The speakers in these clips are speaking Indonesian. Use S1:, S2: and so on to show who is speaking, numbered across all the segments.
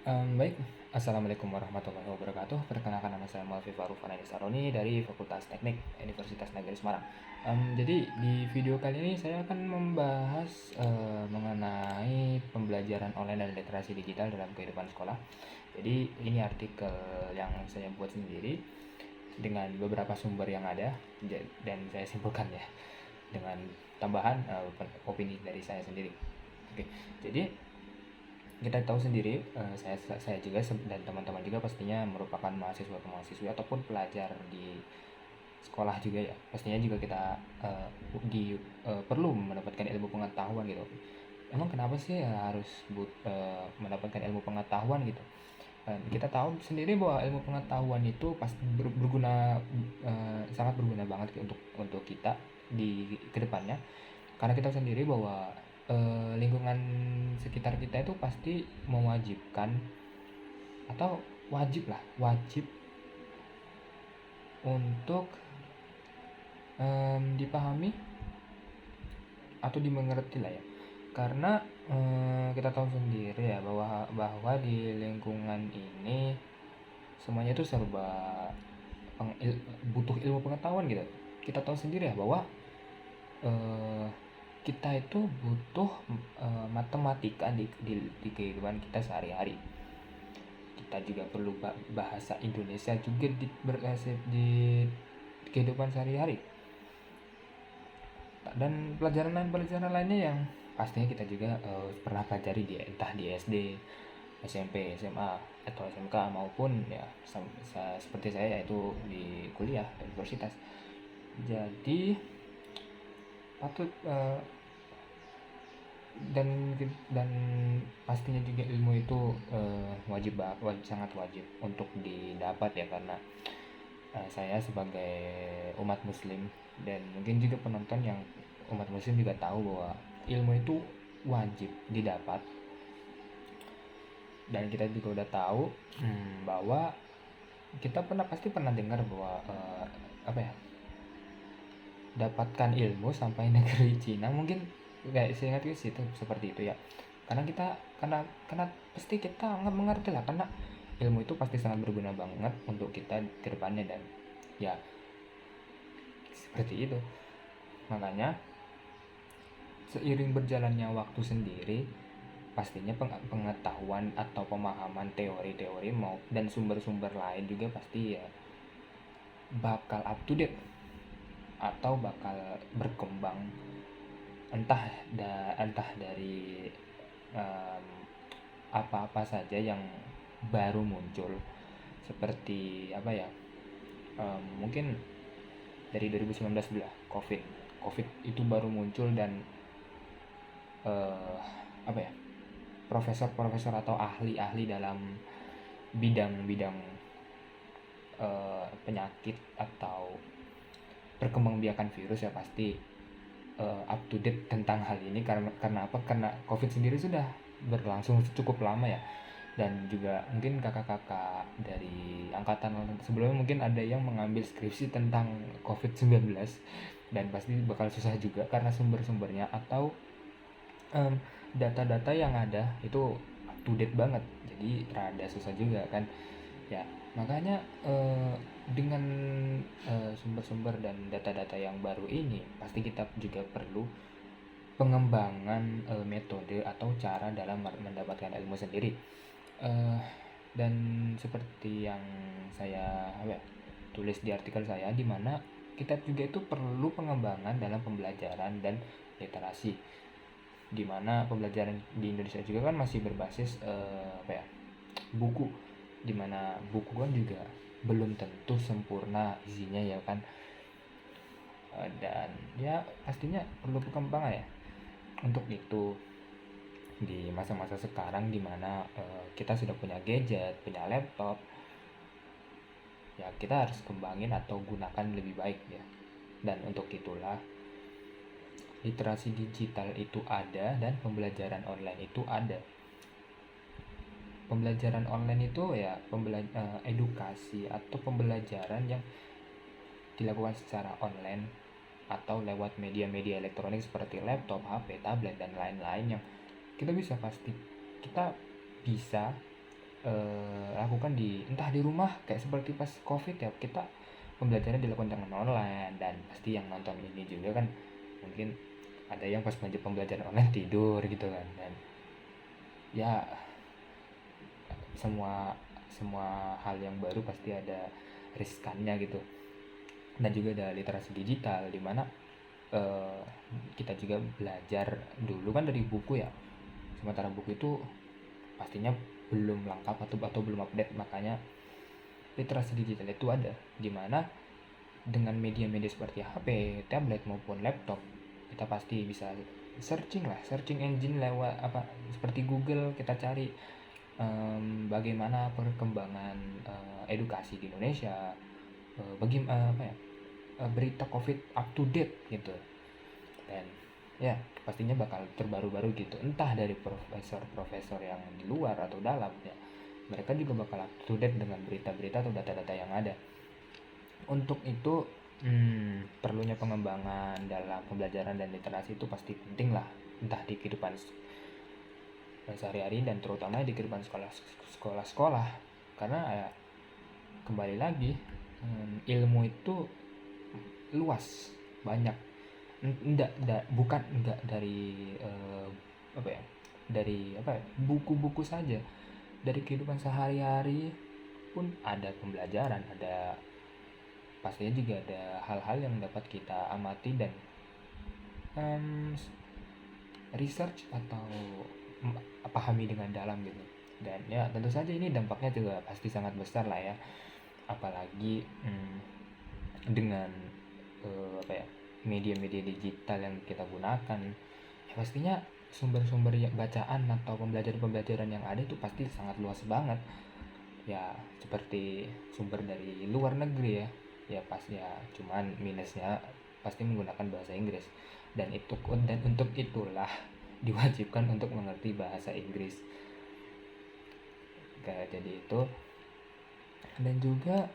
S1: Baik, Assalamualaikum warahmatullahi wabarakatuh. Perkenalkan nama saya Malvi Faruf Anani Saroni dari Fakultas Teknik Universitas Negeri Semarang. Jadi di video kali ini saya akan membahas mengenai pembelajaran online dan literasi digital dalam kehidupan sekolah. Jadi ini artikel yang saya buat sendiri dengan beberapa sumber yang ada dan saya simpulkan ya dengan tambahan opini dari saya sendiri. Oke, jadi kita tahu sendiri, saya juga dan teman-teman juga pastinya merupakan mahasiswa-mahasiswi ataupun pelajar di sekolah juga ya. Pastinya juga kita perlu mendapatkan ilmu pengetahuan gitu. Emang kenapa sih harus mendapatkan ilmu pengetahuan gitu? Kita tahu sendiri bahwa ilmu pengetahuan itu pasti berguna, sangat berguna banget untuk kita di kedepannya, karena kita sendiri bahwa lingkungan sekitar kita itu pasti mewajibkan atau wajib untuk dipahami atau dimengerti lah ya, karena kita tahu sendiri ya bahwa di lingkungan ini semuanya itu serba butuh ilmu pengetahuan gitu. Kita tahu sendiri ya bahwa eh, kita itu butuh matematika di kehidupan kita sehari-hari. Kita juga perlu bahasa Indonesia juga di kehidupan sehari-hari, dan pelajaran lainnya yang pastinya kita juga pernah pelajari entah di SD, SMP, SMA atau SMK, maupun ya seperti saya yaitu di kuliah universitas. Jadi patut dan pastinya juga ilmu itu sangat wajib untuk didapat ya, karena saya sebagai umat muslim dan mungkin juga penonton yang umat muslim juga tahu bahwa ilmu itu wajib didapat. Dan kita juga udah tahu bahwa kita pasti pernah dengar bahwa apa ya, dapatkan ilmu sampai negeri Cina, mungkin kayak saya ingat sih itu seperti itu ya. Karena pasti kita nggak mengerti lah, karena ilmu itu pasti sangat berguna banget untuk kita ke depannya, dan ya seperti itu. Makanya seiring berjalannya waktu sendiri, pastinya pengetahuan atau pemahaman teori-teori dan sumber-sumber lain juga pasti ya bakal up to date atau bakal berkembang, entah dari um, apa-apa saja yang baru muncul, seperti apa ya, mungkin dari 2019 lah, covid itu baru muncul, dan apa ya, profesor-profesor atau ahli-ahli dalam bidang-bidang penyakit atau perkembangbiakan virus ya pasti up to date tentang hal ini. Karena apa? Karena COVID sendiri sudah berlangsung cukup lama ya, dan juga mungkin kakak-kakak dari angkatan sebelumnya mungkin ada yang mengambil skripsi tentang COVID-19, dan pasti bakal susah juga karena sumber-sumbernya atau data-data yang ada itu up to date banget, jadi rada susah juga kan ya. Makanya dengan sumber-sumber dan data-data yang baru ini pasti kita juga perlu pengembangan metode atau cara dalam mendapatkan ilmu sendiri. Eh, dan seperti yang saya tulis di artikel saya, di mana kita juga itu perlu pengembangan dalam pembelajaran dan literasi, di mana pembelajaran di Indonesia juga kan masih berbasis buku, di mana buku kan juga belum tentu sempurna isinya ya kan. Dan ya pastinya perlu pengembangan ya. Untuk itu di masa-masa sekarang, di mana kita sudah punya gadget, punya laptop, ya kita harus kembangin atau gunakan lebih baik ya. Dan untuk itulah literasi digital itu ada dan pembelajaran online itu ada. Pembelajaran online itu ya edukasi atau pembelajaran yang dilakukan secara online atau lewat media-media elektronik seperti laptop, HP, tablet, dan lain-lain, yang kita bisa lakukan entah di rumah kayak seperti pas COVID ya, kita pembelajaran dilakukan dengan online, dan pasti yang nonton ini juga kan mungkin ada yang pas pembelajaran online tidur gitu kan. Dan ya, semua semua hal yang baru pasti ada riskannya gitu. Dan juga ada literasi digital, dimana kita juga belajar dulu kan dari buku ya, sementara buku itu pastinya belum lengkap atau belum update. Makanya literasi digital itu ada, dimana dengan media-media seperti HP, tablet maupun laptop, kita pasti bisa searching engine lewat seperti Google. Kita cari bagaimana perkembangan edukasi di Indonesia, berita COVID up to date gitu. Dan ya pastinya bakal terbaru-baru gitu, entah dari profesor-profesor yang di luar atau dalam ya, mereka juga bakal up to date dengan berita-berita atau data-data yang ada. Untuk itu perlunya pengembangan dalam pembelajaran dan literasi itu pasti penting lah, entah di kehidupan sehari-hari dan terutama di kehidupan sekolah. Karena ya kembali lagi, ilmu itu luas, banyak. Bukan dari buku-buku saja, dari kehidupan sehari-hari pun ada pembelajaran, ada pastinya juga ada hal-hal yang dapat kita amati dan research atau pahami dengan dalam gitu. Dan ya tentu saja ini dampaknya juga pasti sangat besar lah ya, apalagi dengan media-media digital yang kita gunakan ya, pastinya sumber-sumber bacaan atau pembelajaran yang ada itu pasti sangat luas banget ya, seperti sumber dari luar negeri ya pasti ya, cuman minusnya pasti menggunakan bahasa Inggris, dan untuk itulah diwajibkan untuk mengerti bahasa Inggris. Jadi itu, dan juga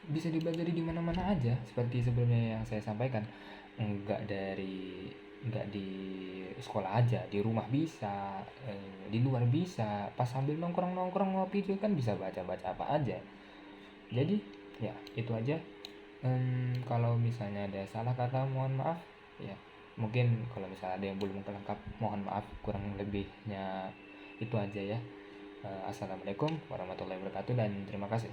S1: bisa dipelajari di mana-mana aja seperti sebelumnya yang saya sampaikan, nggak di sekolah aja, di rumah bisa, di luar bisa, pas sambil nongkrong ngopi juga kan bisa baca apa aja. Jadi ya itu aja. Kalau misalnya ada salah kata mohon maaf ya, mungkin kalau misalnya ada yang belum lengkap mohon maaf, kurang lebihnya itu aja ya. Assalamualaikum warahmatullahi wabarakatuh dan terima kasih.